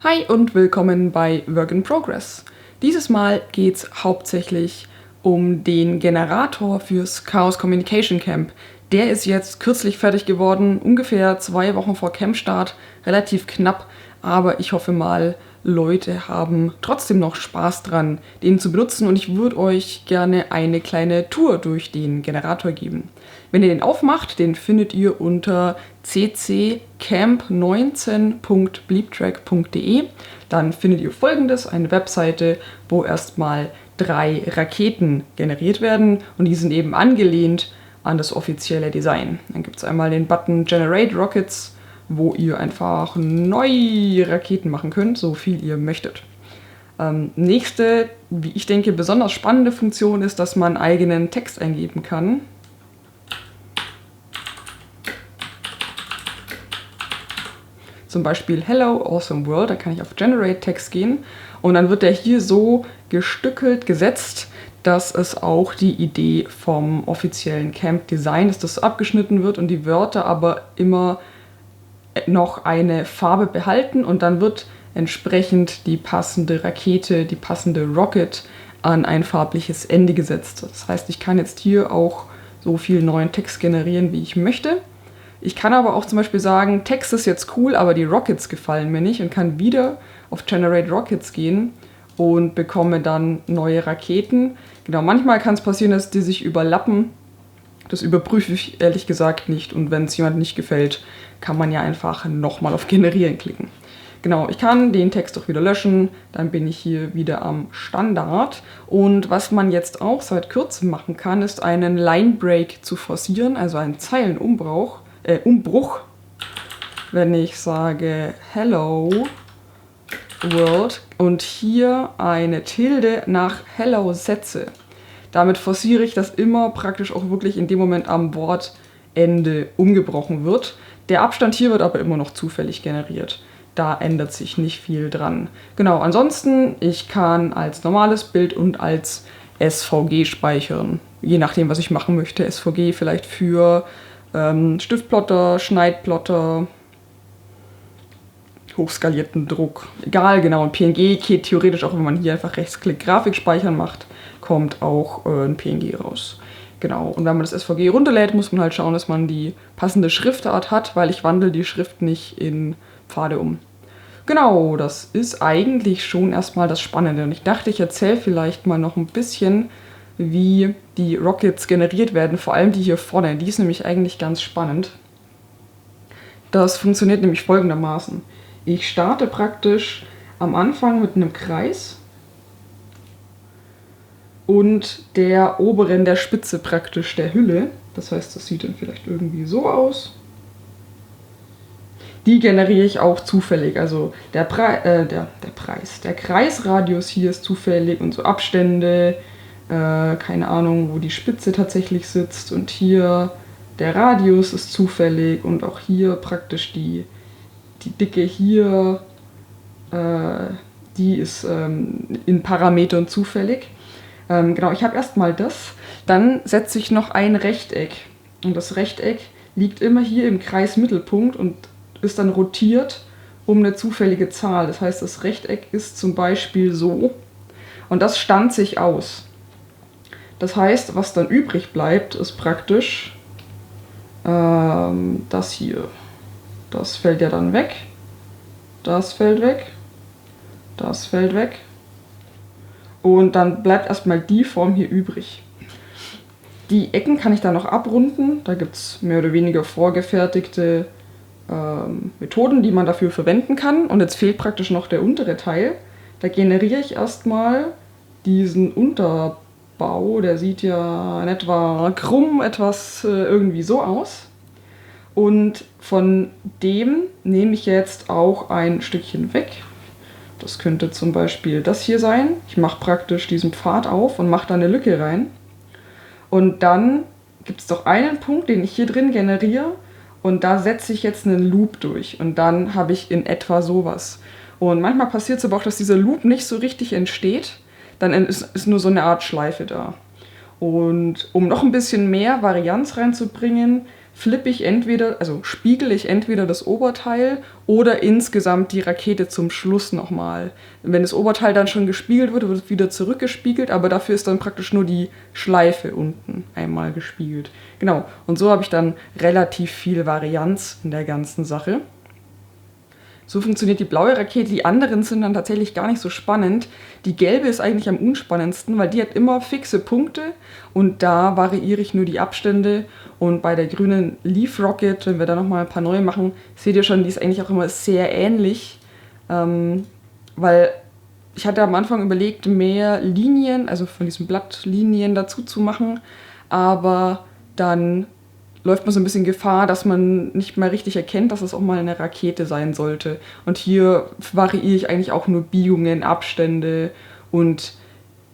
Hi und willkommen bei Work in Progress. Dieses Mal geht es hauptsächlich um den Generator fürs Chaos Communication Camp. Der ist jetzt kürzlich fertig geworden, ungefähr 2 Wochen vor Campstart, relativ knapp, aber ich hoffe mal, Leute haben trotzdem noch Spaß dran, den zu benutzen und ich würde euch gerne eine kleine Tour durch den Generator geben. Wenn ihr den aufmacht, den findet ihr unter cccamp19.bleeptrack.de. Dann findet ihr folgendes, eine Webseite, wo erstmal 3 Raketen generiert werden und die sind eben angelehnt an das offizielle Design. Dann gibt es einmal den Button Generate Rockets, wo ihr einfach neue Raketen machen könnt, so viel ihr möchtet. Nächste, wie ich denke, besonders spannende Funktion ist, dass man eigenen Text eingeben kann. Zum Beispiel Hello, Awesome World, da kann ich auf Generate Text gehen und dann wird der hier so gestückelt, gesetzt, dass es auch die Idee vom offiziellen Camp-Design ist, dass das abgeschnitten wird und die Wörter aber immer noch eine Farbe behalten und dann wird entsprechend die passende Rakete, die passende Rocket an ein farbliches Ende gesetzt. Das heißt, ich kann jetzt hier auch so viel neuen Text generieren, wie ich möchte. Ich kann aber auch zum Beispiel sagen, Text ist jetzt cool, aber die Rockets gefallen mir nicht und kann wieder auf Generate Rockets gehen und bekomme dann neue Raketen. Genau, manchmal kann es passieren, dass die sich überlappen. Das überprüfe ich ehrlich gesagt nicht und wenn es jemandem nicht gefällt, kann man ja einfach nochmal auf Generieren klicken. Genau, ich kann den Text auch wieder löschen, dann bin ich hier wieder am Standard. Und was man jetzt auch seit kurzem machen kann, ist einen Line Break zu forcieren, also einen Zeilenumbruch. Wenn ich sage Hello World und hier eine Tilde nach Hello setze. Damit forciere ich, dass immer praktisch auch wirklich in dem Moment am Wortende umgebrochen wird. Der Abstand hier wird aber immer noch zufällig generiert. Da ändert sich nicht viel dran. Genau, ansonsten, ich kann als normales Bild und als SVG speichern. Je nachdem, was ich machen möchte. SVG vielleicht für Stiftplotter, Schneidplotter, hochskalierten Druck. Egal, genau. Ein PNG geht theoretisch auch, wenn man hier einfach Rechtsklick Grafik speichern macht, kommt auch ein PNG raus. Genau, und wenn man das SVG runterlädt, muss man halt schauen, dass man die passende Schriftart hat, weil ich wandle die Schrift nicht in Pfade um. Genau, das ist eigentlich schon erstmal das Spannende. Und ich dachte, ich erzähle vielleicht mal noch ein bisschen, wie die Rockets generiert werden, vor allem die hier vorne. Die ist nämlich eigentlich ganz spannend. Das funktioniert nämlich folgendermaßen. Ich starte praktisch am Anfang mit einem Kreis und der oberen, der Spitze praktisch der Hülle. Das heißt, das sieht dann vielleicht irgendwie so aus. Die generiere ich auch zufällig. Also der Kreisradius hier ist zufällig und so Abstände, keine Ahnung, wo die Spitze tatsächlich sitzt. Und hier der Radius ist zufällig und auch hier praktisch die Dicke hier, die ist in Parametern zufällig. Genau, ich habe erstmal das. Dann setze ich noch ein Rechteck. Und das Rechteck liegt immer hier im Kreismittelpunkt und ist dann rotiert um eine zufällige Zahl. Das heißt, das Rechteck ist zum Beispiel so. Und das stanzt sich aus. Das heißt, was dann übrig bleibt, ist praktisch das hier. Das fällt ja dann weg. Das fällt weg. Das fällt weg. Und dann bleibt erstmal die Form hier übrig. Die Ecken kann ich dann noch abrunden. Da gibt es mehr oder weniger vorgefertigte Methoden, die man dafür verwenden kann. Und jetzt fehlt praktisch noch der untere Teil. Da generiere ich erstmal diesen Unterbau. Der sieht ja in etwa krumm, etwas irgendwie so aus. Und von dem nehme ich jetzt auch ein Stückchen weg. Das könnte zum Beispiel das hier sein. Ich mache praktisch diesen Pfad auf und mache da eine Lücke rein. Und dann gibt es doch einen Punkt, den ich hier drin generiere. Und da setze ich jetzt einen Loop durch. Und dann habe ich in etwa sowas. Und manchmal passiert es aber auch, dass dieser Loop nicht so richtig entsteht. Dann ist nur so eine Art Schleife da. Und um noch ein bisschen mehr Varianz reinzubringen, spiegele ich entweder das Oberteil oder insgesamt die Rakete zum Schluss nochmal. Wenn das Oberteil dann schon gespiegelt wird, wird es wieder zurückgespiegelt, aber dafür ist dann praktisch nur die Schleife unten einmal gespiegelt. Genau, und so habe ich dann relativ viel Varianz in der ganzen Sache. So funktioniert die blaue Rakete. Die anderen sind dann tatsächlich gar nicht so spannend. Die gelbe ist eigentlich am unspannendsten, weil die hat immer fixe Punkte und da variiere ich nur die Abstände. Und bei der grünen Leaf Rocket, wenn wir da nochmal ein paar neue machen, seht ihr schon, die ist eigentlich auch immer sehr ähnlich. Weil ich hatte am Anfang überlegt, mehr Linien, also von diesen Blattlinien dazu zu machen, aber dann läuft man so ein bisschen Gefahr, dass man nicht mehr richtig erkennt, dass es auch mal eine Rakete sein sollte. Und hier variiere ich eigentlich auch nur Biegungen, Abstände und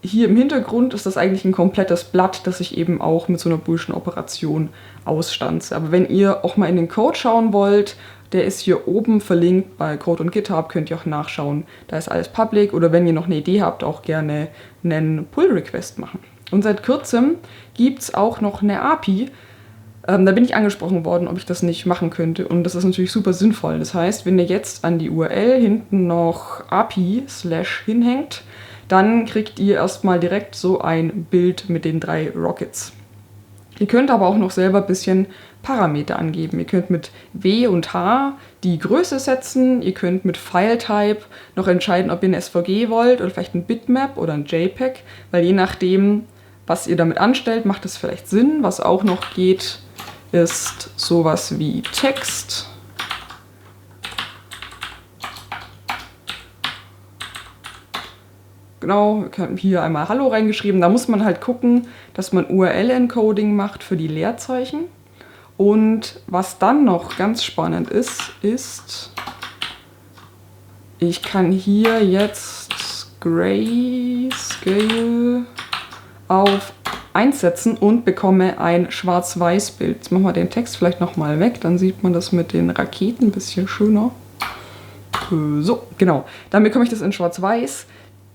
hier im Hintergrund ist das eigentlich ein komplettes Blatt, das ich eben auch mit so einer Booleschen Operation ausstanze. Aber wenn ihr auch mal in den Code schauen wollt, der ist hier oben verlinkt bei Code und GitHub, könnt ihr auch nachschauen. Da ist alles public oder wenn ihr noch eine Idee habt, auch gerne einen Pull-Request machen. Und seit kurzem gibt es auch noch eine API. Da bin ich angesprochen worden, ob ich das nicht machen könnte. Und das ist natürlich super sinnvoll. Das heißt, wenn ihr jetzt an die URL hinten noch API/ hinhängt, dann kriegt ihr erstmal direkt so ein Bild mit den 3 Rockets. Ihr könnt aber auch noch selber ein bisschen Parameter angeben. Ihr könnt mit W und H die Größe setzen. Ihr könnt mit File-Type noch entscheiden, ob ihr eine SVG wollt oder vielleicht ein Bitmap oder ein JPEG. Weil je nachdem, was ihr damit anstellt, macht es vielleicht Sinn. Was auch noch geht, ist sowas wie Text. Genau, wir haben hier einmal Hallo reingeschrieben. Da muss man halt gucken, dass man URL-Encoding macht für die Leerzeichen. Und was dann noch ganz spannend ist, ich kann hier jetzt Grayscale auf 1 setzen und bekomme ein Schwarz-Weiß-Bild. Jetzt machen wir den Text vielleicht nochmal weg, dann sieht man das mit den Raketen ein bisschen schöner. So, genau. Dann bekomme ich das in Schwarz-Weiß,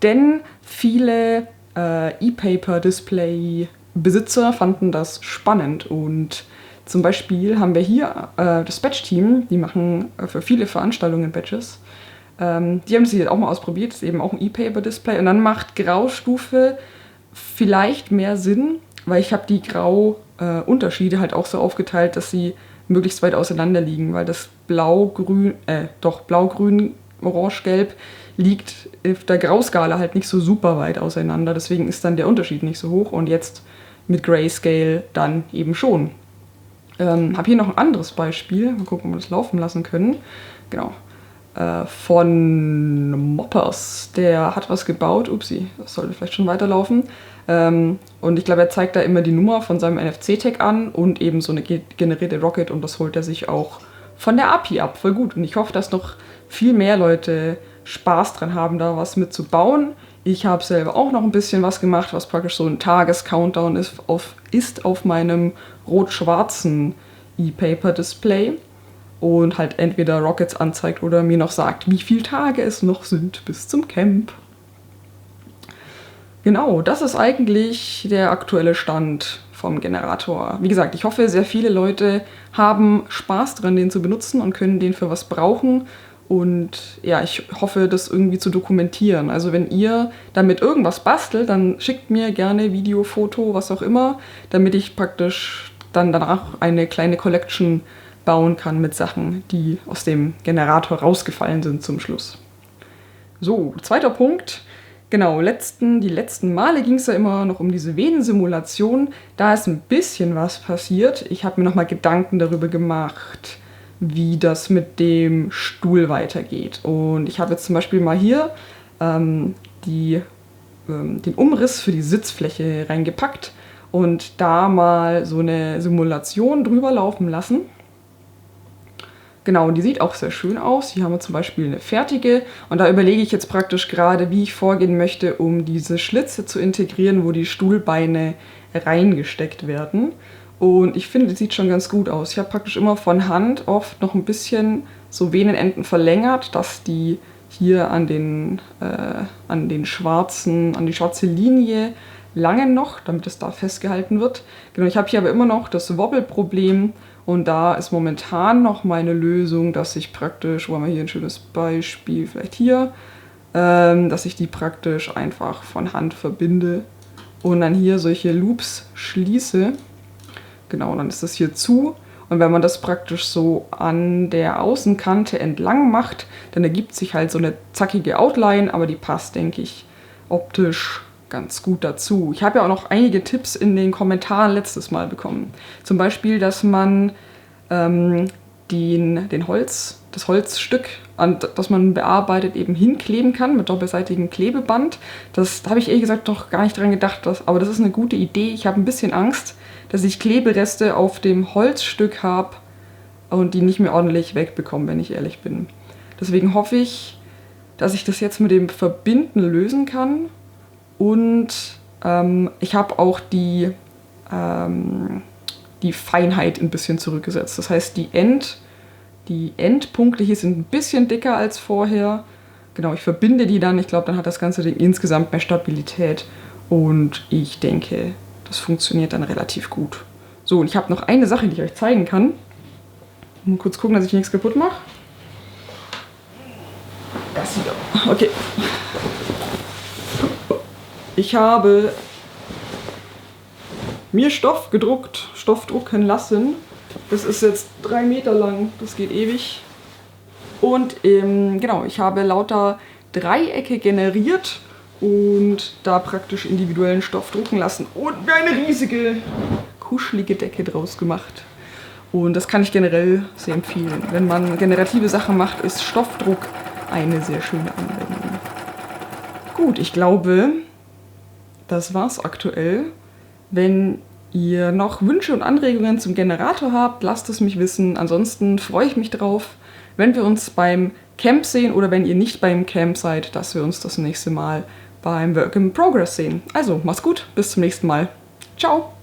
denn viele E-Paper-Display-Besitzer fanden das spannend. Und zum Beispiel haben wir hier das Badge-Team, die machen für viele Veranstaltungen Badges. Die haben das hier auch mal ausprobiert, das ist eben auch ein E-Paper-Display. Und dann macht Graustufe vielleicht mehr Sinn, weil ich habe die Grau-Unterschiede halt auch so aufgeteilt, dass sie möglichst weit auseinander liegen, weil das Blau-Grün, Orange-Gelb liegt auf der Grauskala halt nicht so super weit auseinander, deswegen ist dann der Unterschied nicht so hoch und jetzt mit Grayscale dann eben schon. Habe hier noch ein anderes Beispiel, mal gucken, ob wir das laufen lassen können. Genau. Von Moppers, der hat was gebaut, upsie, das sollte vielleicht schon weiterlaufen. Und ich glaube, er zeigt da immer die Nummer von seinem NFC-Tag an und eben so eine generierte Rocket und das holt er sich auch von der API ab, voll gut. Und ich hoffe, dass noch viel mehr Leute Spaß dran haben, da was mitzubauen. Ich habe selber auch noch ein bisschen was gemacht, was praktisch so ein Tages-Countdown ist auf meinem rot-schwarzen E-Paper-Display. Und halt entweder Rockets anzeigt oder mir noch sagt, wie viele Tage es noch sind bis zum Camp. Genau, das ist eigentlich der aktuelle Stand vom Generator. Wie gesagt, ich hoffe, sehr viele Leute haben Spaß dran, den zu benutzen und können den für was brauchen. Und ja, ich hoffe, das irgendwie zu dokumentieren. Also wenn ihr damit irgendwas bastelt, dann schickt mir gerne Video, Foto, was auch immer, damit ich praktisch dann danach eine kleine Collection bauen kann mit Sachen, die aus dem Generator rausgefallen sind zum Schluss. So, zweiter Punkt. Genau, die letzten Male ging es ja immer noch um diese Venensimulation. Da ist ein bisschen was passiert. Ich habe mir nochmal Gedanken darüber gemacht, wie das mit dem Stuhl weitergeht. Und ich habe jetzt zum Beispiel mal hier den Umriss für die Sitzfläche reingepackt und da mal so eine Simulation drüber laufen lassen. Genau, die sieht auch sehr schön aus. Hier haben wir zum Beispiel eine fertige und da überlege ich jetzt praktisch gerade, wie ich vorgehen möchte, um diese Schlitze zu integrieren, wo die Stuhlbeine reingesteckt werden. Und ich finde, die sieht schon ganz gut aus. Ich habe praktisch immer von Hand oft noch ein bisschen so Venenenden verlängert, dass die hier an die schwarze Linie langen noch, damit es da festgehalten wird. Genau, ich habe hier aber immer noch das Wobble-Problem und da ist momentan noch meine Lösung, dass ich praktisch, wo haben wir hier ein schönes Beispiel, vielleicht hier, dass ich die praktisch einfach von Hand verbinde und dann hier solche Loops schließe. Genau, dann ist das hier zu. Und wenn man das praktisch so an der Außenkante entlang macht, dann ergibt sich halt so eine zackige Outline, aber die passt, denke ich, optisch ganz gut dazu. Ich habe ja auch noch einige Tipps in den Kommentaren letztes Mal bekommen. Zum Beispiel, dass man das Holzstück, das man bearbeitet, eben hinkleben kann mit doppelseitigem Klebeband. Da habe ich ehrlich gesagt noch gar nicht dran gedacht, aber das ist eine gute Idee. Ich habe ein bisschen Angst, dass ich Klebereste auf dem Holzstück habe und die nicht mehr ordentlich wegbekomme, wenn ich ehrlich bin. Deswegen hoffe ich, dass ich das jetzt mit dem Verbinden lösen kann. Und ich habe auch die Feinheit ein bisschen zurückgesetzt. Das heißt, die Endpunkte hier sind ein bisschen dicker als vorher. Genau, ich verbinde die dann. Ich glaube, dann hat das ganze Ding insgesamt mehr Stabilität. Und ich denke, das funktioniert dann relativ gut. So, und ich habe noch eine Sache, die ich euch zeigen kann. Mal kurz gucken, dass ich nichts kaputt mache. Das wieder. Okay. Ich habe mir Stoff drucken lassen. Das ist jetzt 3 Meter lang, das geht ewig. Und genau, ich habe lauter Dreiecke generiert und da praktisch individuellen Stoff drucken lassen und mir eine riesige, kuschelige Decke draus gemacht. Und das kann ich generell sehr empfehlen. Wenn man generative Sachen macht, ist Stoffdruck eine sehr schöne Anwendung. Gut, ich glaube, das war's aktuell. Wenn ihr noch Wünsche und Anregungen zum Generator habt, lasst es mich wissen. Ansonsten freue ich mich drauf, wenn wir uns beim Camp sehen oder wenn ihr nicht beim Camp seid, dass wir uns das nächste Mal beim Work in Progress sehen. Also, macht's gut, bis zum nächsten Mal. Ciao!